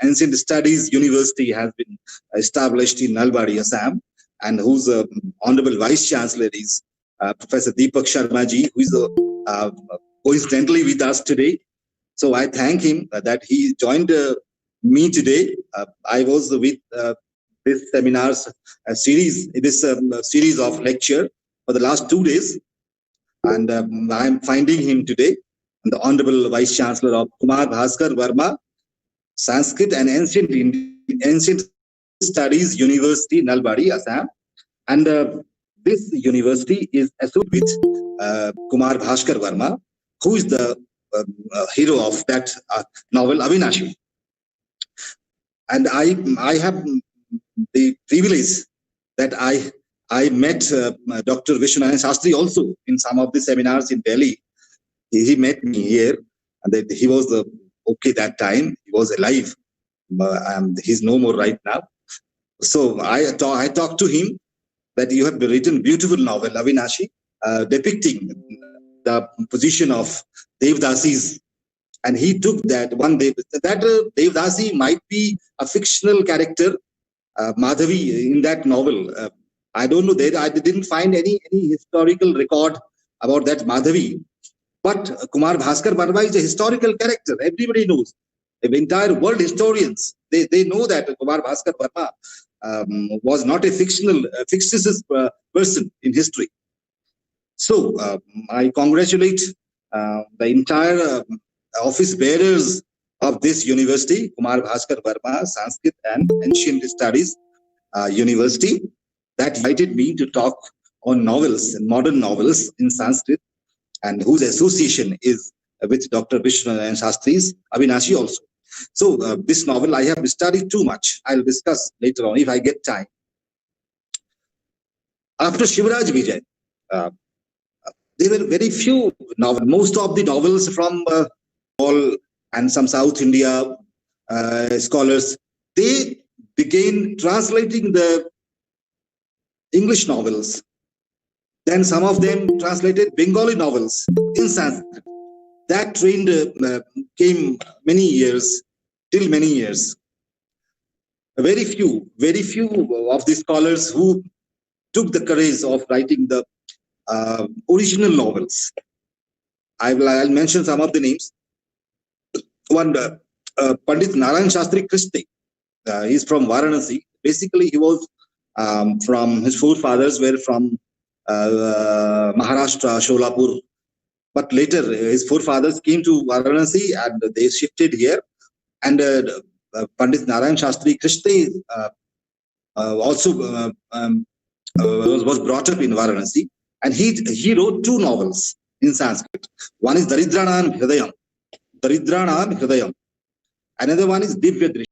Ancient Studies University has been established in Nalbari, Assam, and whose Honorable Vice Chancellor is Professor Deepak Sharma ji, who is uh, coincidentally with us today. So I thank him that he joined me today. I was with this seminars series, series of lecture for the last 2 days, and I'm finding him today, the Honorable Vice Chancellor of Kumar Bhaskar Verma Sanskrit and Ancient Studies University, Nalbari, Assam. And this university is associated with Kumar Bhaskar Verma, who is the hero of that novel Avinashi. And I have the privilege that I met Dr. Vishwanath Shastri also in some of the seminars in Delhi. He met me here, and that he was okay that time. He was alive. He's no more right now. So I talked to him that you have written beautiful novel Avinashi, depicting the position of Devdasis, and he took that one day that Devdasi might be a fictional character, Madhavi in that novel. I don't know that I didn't find any historical record about that Madhavi. But Kumar Bhaskar Verma is a historical character. Everybody knows. The entire world historians, they know that Kumar Bhaskar Verma was not a fictitious person in history. So I congratulate the entire office bearers of this university, Kumar Bhaskar Verma Sanskrit and Ancient Studies University, that invited me to talk on novels and modern novels in Sanskrit, and whose association is with Dr. Vishwanath Shastri's Avinashi also. So this novel I have studied too much. I'll discuss later on if I get time. After Shivraj Vijay, there were very few novels. Most of the novels from all and some South India scholars, they began translating the English novels. Then some of them translated Bengali novels in Sanskrit. That trend came many years, till many years. Very few of the scholars who took the courage of writing the original novels. I'll mention some of the names. One, Pandit Narayan Shastri Krishti. He's from Varanasi. Basically, he was from his forefathers were from Maharashtra, Sholapur. But later, his forefathers came to Varanasi and they shifted here. And Pandit Narayan Shastri Krishti also was brought up in Varanasi. And he wrote two novels in Sanskrit. One is Daridranam Hridayam. Another one is Divya Drishti.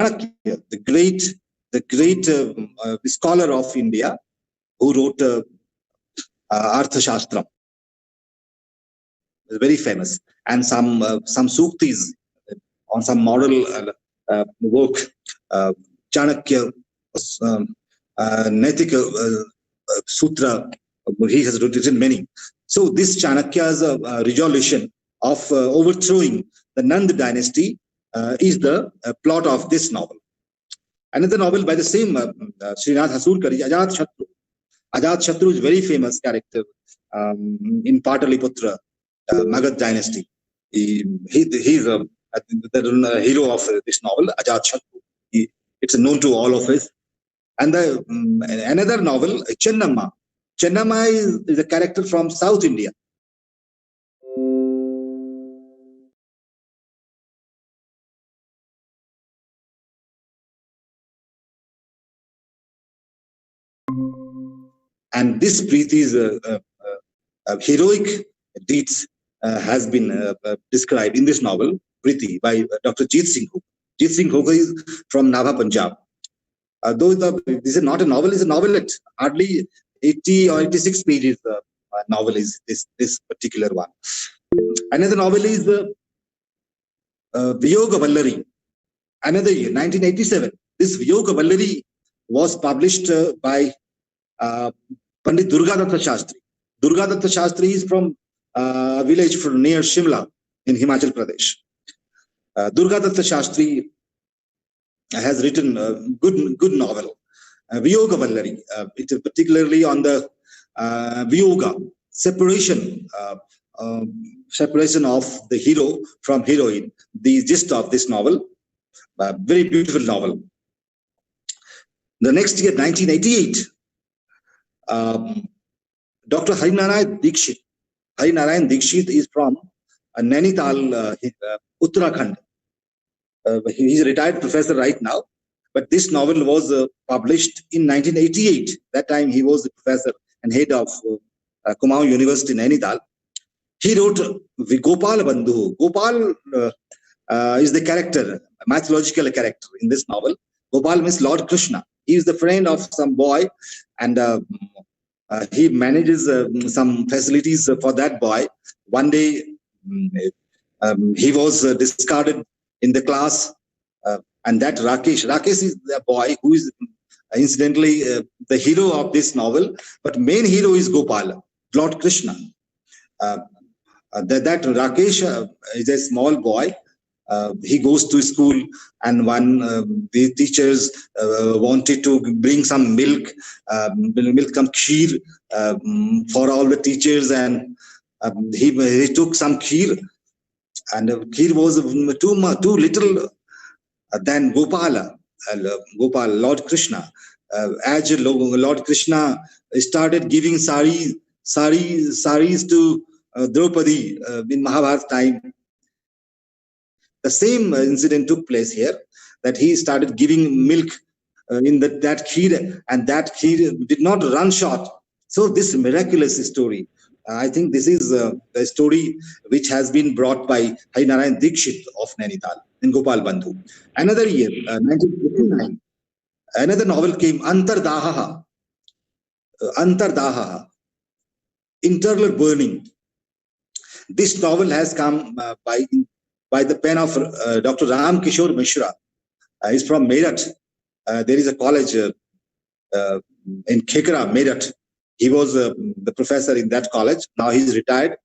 Chanakya, the great scholar of India, who wrote Arthashastram, very famous, and some suktis on some model work. Chanakya, Naitika Sutra, he has written many. So this Chanakya's resolution of overthrowing the Nand dynasty is the plot of this novel. Another novel by the same Srinath Hasurkar, Ajat Shatru is very famous character in Pataliputra, Magad dynasty. He's the hero of this novel, Ajat Shatru. It's known to all of us. And another novel, Chennamma. Chennamma is a character from South India. And this Preeti's heroic deeds has been described in this novel, Preeti, by Dr. Jeet Singh Hook. Jeet Singh Hook is from Nabha, Punjab. Though this is not a novel, it's a novelette. Hardly 80 or 86 pages novel is this particular one. Another novel is Viyoga Vallari. Another year, 1987. This Viyoga Vallari was published by Pandit Durgadatta Shastri. Durgadatta Shastri is from a village near Shimla in Himachal Pradesh. Durgadatta Shastri has written a good novel, Viyoga Vallari. It is particularly on the Viyoga, separation of the hero from heroine. The gist of this novel, very beautiful novel. The next year, 1988, Dr. Harinarayan Dikshit. Harinarayan Dikshit is from Nainital, Uttarakhand. He's a retired professor right now, but this novel was published in 1988. That time he was the professor and head of Kumaon University, Nainital. He wrote Gopal Bandhu. Gopal is the character, mythological character in this novel. Gopal means Lord Krishna. He is the friend of some boy, and he manages some facilities for that boy. One day, he was discarded in the class, and that Rakesh is the boy who is incidentally the hero of this novel, but main hero is Gopal, Lord Krishna. That Rakesh is a small boy. He goes to school, and one the teachers wanted to bring some milk, some kheer for all the teachers, and he took some kheer, and kheer was too little. Then Gopal, Lord Krishna, as Lord Krishna started giving saris to Draupadi in Mahabharata time. The same incident took place here, that he started giving milk in that kheer, and that kheer did not run short. So this miraculous story, I think this is a story which has been brought by Harinarayan Dikshit of Nainital in Gopal Bandhu. Another year, 1959, another novel came, Antardaha, internal burning. This novel has come by the pen of Dr. Ram Kishore Mishra. He's from Meerut. There is a college in Khekra, Meerut. He was the professor in that college. Now he's retired.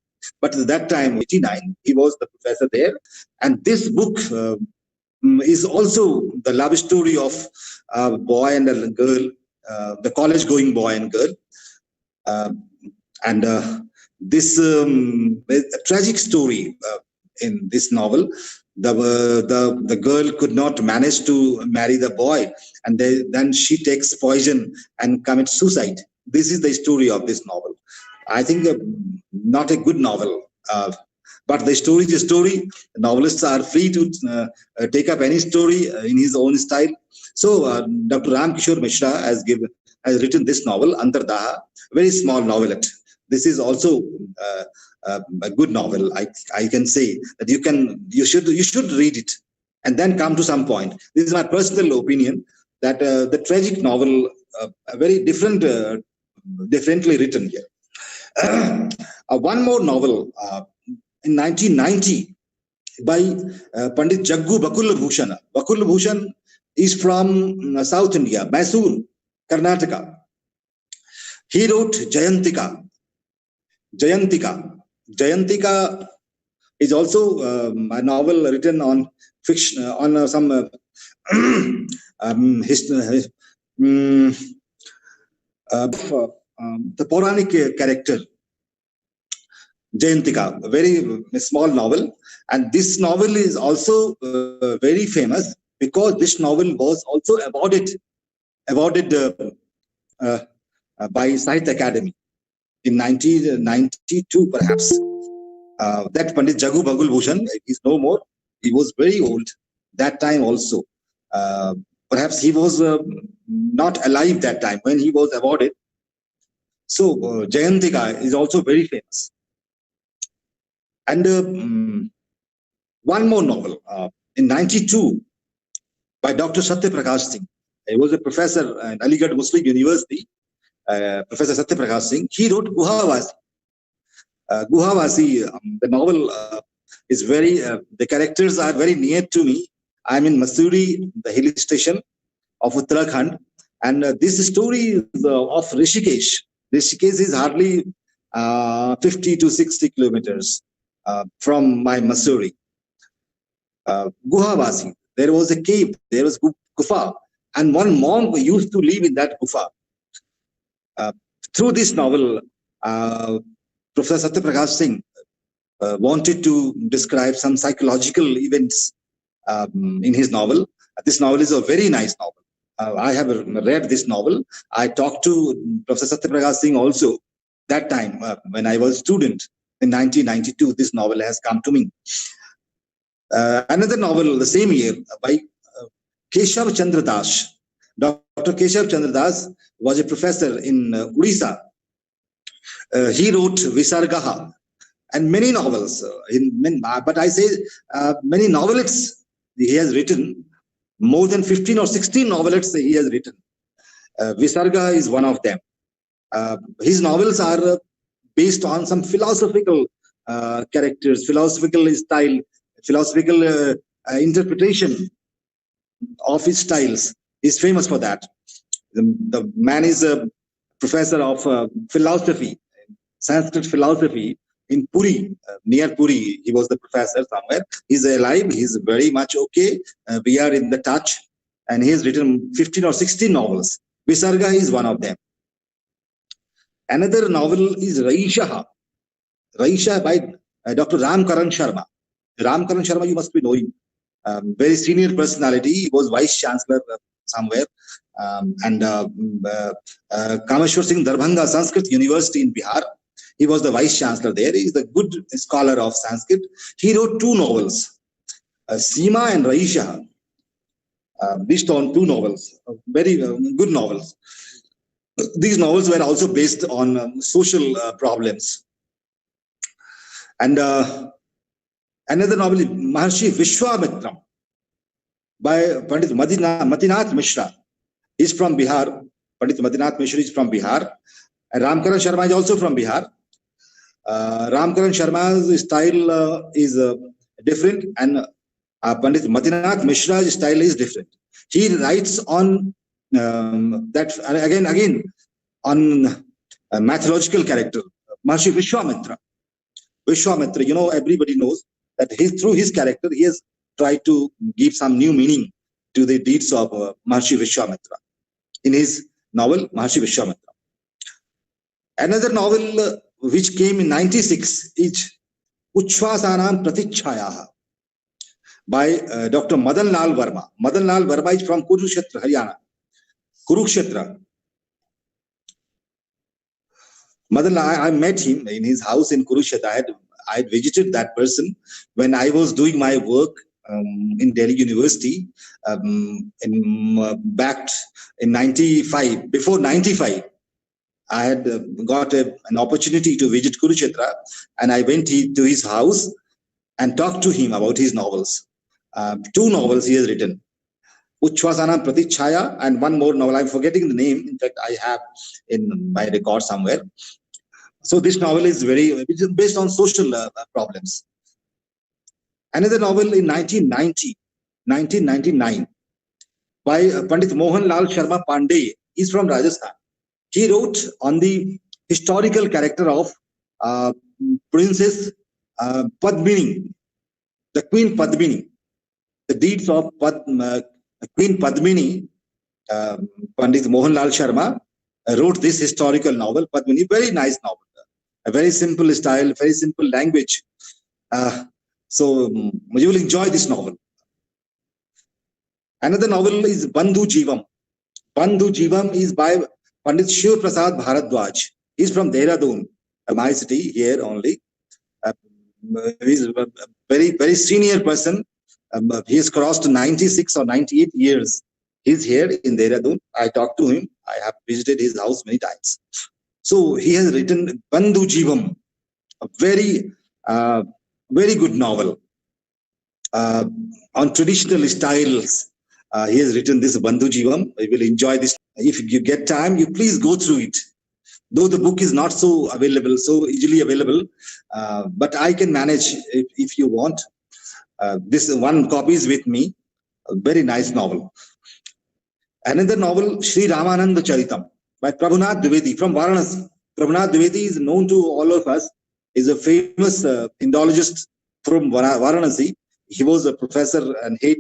But at that time, 89, he was the professor there. And this book is also the love story of a boy and a girl, the college-going boy and girl. This a tragic story in this novel. The girl could not manage to marry the boy, and then she takes poison and commits suicide. This is the story of this novel. I think not a good novel, but the story is a story. Novelists are free to take up any story in his own style. So Dr. Ram Kishore Mishra has written this novel, Antardaha, very small novelette. This is also a good novel. I can say that you should read it. and then come to some point. This is my personal opinion that the tragic novel, very differently written here. One more novel in 1990 by Pandit Jaggu Bakul Bhushan. Bakul Bhushan is from South India, Mysore, Karnataka. He wrote Jayantika. Jayantika is also a novel written on fiction, on some the Puranic character. Jayantika, a very small novel, and this novel is also very famous because this novel was also awarded by Sahitya Academy in 1992, perhaps. That Pandit Jaggu Bakul Bhushan is no more. He was very old that time also. Perhaps he was not alive that time when he was awarded. So Jayantika is also very famous. And one more novel in 92 by Dr. Satya Prakash Singh. He was a professor at Aligarh Muslim University, Professor Satya Prakash Singh. He wrote Guhavasi. Guhavasi, the novel is very, the characters are very near to me. I'm in Mussoorie, the hill station of Uttarakhand, and this story is of Rishikesh. Rishikesh is hardly 50 to 60 kilometers from my Mussoorie. Guhavasi, there was a cave, there was Gufa, and one monk used to live in that Gufa. Through this novel, Professor Satya Prakash Singh wanted to describe some psychological events in his novel. This novel is a very nice novel. I have read this novel. I talked to Professor Satya Prakash Singh also that time when I was a student in 1992. This novel has come to me. Another novel the same year by Keshav Chandra Das. Dr. Keshav Chandra Das was a professor in Odisha. He wrote Visargaha and many novels. But I say many novelists he has written. More than 15 or 16 novelists he has written. Visarga is one of them. His novels are based on some philosophical characters, philosophical style, philosophical interpretation of his styles. He's famous for that. The man is a professor of philosophy, Sanskrit philosophy in Puri, near Puri. He was the professor somewhere. He's alive. He's very much okay. We are in the touch. And he has written 15 or 16 novels. Visarga is one of them. Another novel is Raisha. Raisha by Dr. Ram Karan Sharma. Ram Karan Sharma, you must be knowing. Very senior personality. He was vice chancellor somewhere. Kameshwar Singh Darbhanga Sanskrit University in Bihar. He was the vice chancellor there. He is a good scholar of Sanskrit. He wrote two novels, Seema and Raisha. These two novels, very good novels. These novels were also based on social problems. And another novel is Maharshi Vishwamitra by Pandit Matinath Mishra. He's from Bihar. Pandit Matinath Mishra is from Bihar. And Ram Karan Sharma is also from Bihar. Ram Karan Sharma's style is different, and Pandit Matinath Mishra's style is different. He writes on that again on a mythological character, Maharshi Vishwamitra. Vishwamitra, you know, everybody knows that through his character, he has tried to give some new meaning to the deeds of Maharshi Vishwamitra in his novel, Maharshi Vishwamitra. Another novel which came in 96 is Uchvasanam Pratichhayaha by Dr. Madan Lal Verma. Madan Lal Verma is from Kurukshetra, Haryana. Kurukshetra. Madan Lal, I met him in his house in Kurukshetra. I had visited that person when I was doing my work in Delhi University back in 95. Before 95, I had got an opportunity to visit Kurukshetra, and I went to his house and talked to him about his novels. Two novels he has written. Uchvasana Pratichaya and one more novel. I'm forgetting the name. In fact, I have in my record somewhere. So this novel is based on social problems. Another novel in 1999 by Pandit Mohan Lal Sharma Pandey. He's from Rajasthan. He wrote on the historical character of Princess Padmini, the Queen Padmini, the deeds of Queen Padmini. Pandit Mohanlal Sharma wrote this historical novel, Padmini. Very nice novel, a very simple style, very simple language. So you will enjoy this novel. Another novel is Bandhu Jeevam. Bandhu Jeevam is by Pandit Shiv Prasad Bharadwaj. He's from Dehradun, my city here only. He's a very senior person. He has crossed 96 or 98 years. He's here in Dehradun. I talked to him. I have visited his house many times. So he has written Bandhu Jeevam, a very good novel on traditional styles. He has written this Bandhu Jeevam. You will enjoy this. If you get time, you please go through it. Though the book is not so easily available, but I can manage if you want. This one copy is with me. A very nice novel. Another novel, Sri Ramananda Charitam by Prabhunath Dwivedi from Varanasi. Prabhunath Dwivedi is known to all of us. He's a famous Indologist from Varanasi. He was a professor and head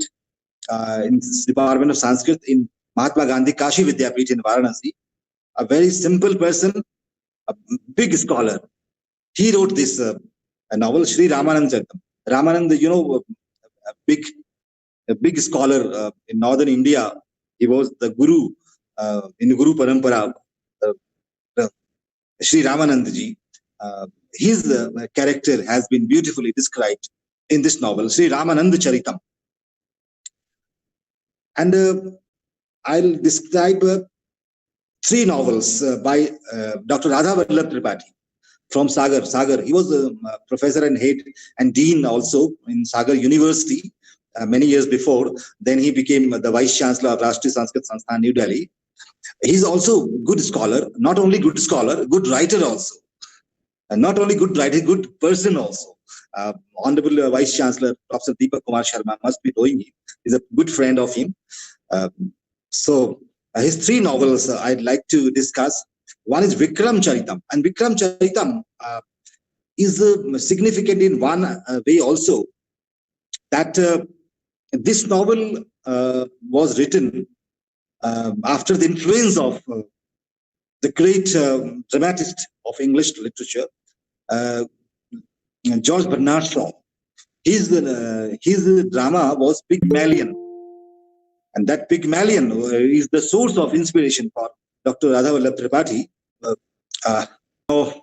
in the Department of Sanskrit in Mahatma Gandhi Kashi Vidyapith in Varanasi. A very simple person, a big scholar. He wrote this novel, Sri Ramananda Charitam. Ramananda, a big scholar in northern India. He was the guru in the Guru Parampara, Sri Ramananda ji. His character has been beautifully described in this novel, Sri Ramananda Charitam. And I'll describe three novels by Dr. Radha Vallabh Tripathi from Sagar. He was a professor and head and dean also in Sagar University many years before. Then he became the vice chancellor of Rashtriya Sanskrit Sansthan, New Delhi. He's also good scholar, not only good scholar, good writer also. And not only good writer, good person also. Honorable Vice Chancellor Professor Deepak Kumar Sharma must be knowing him. He's a good friend of him. So his three novels I'd like to discuss. One is Vikram Charitam, and Vikram Charitam is significant in one way also, that this novel was written after the influence of the great dramatist of English literature, George Bernard Shaw. His drama was Pygmalion, and that Pygmalion is the source of inspiration for Dr. Radha Vallabh Tripathi.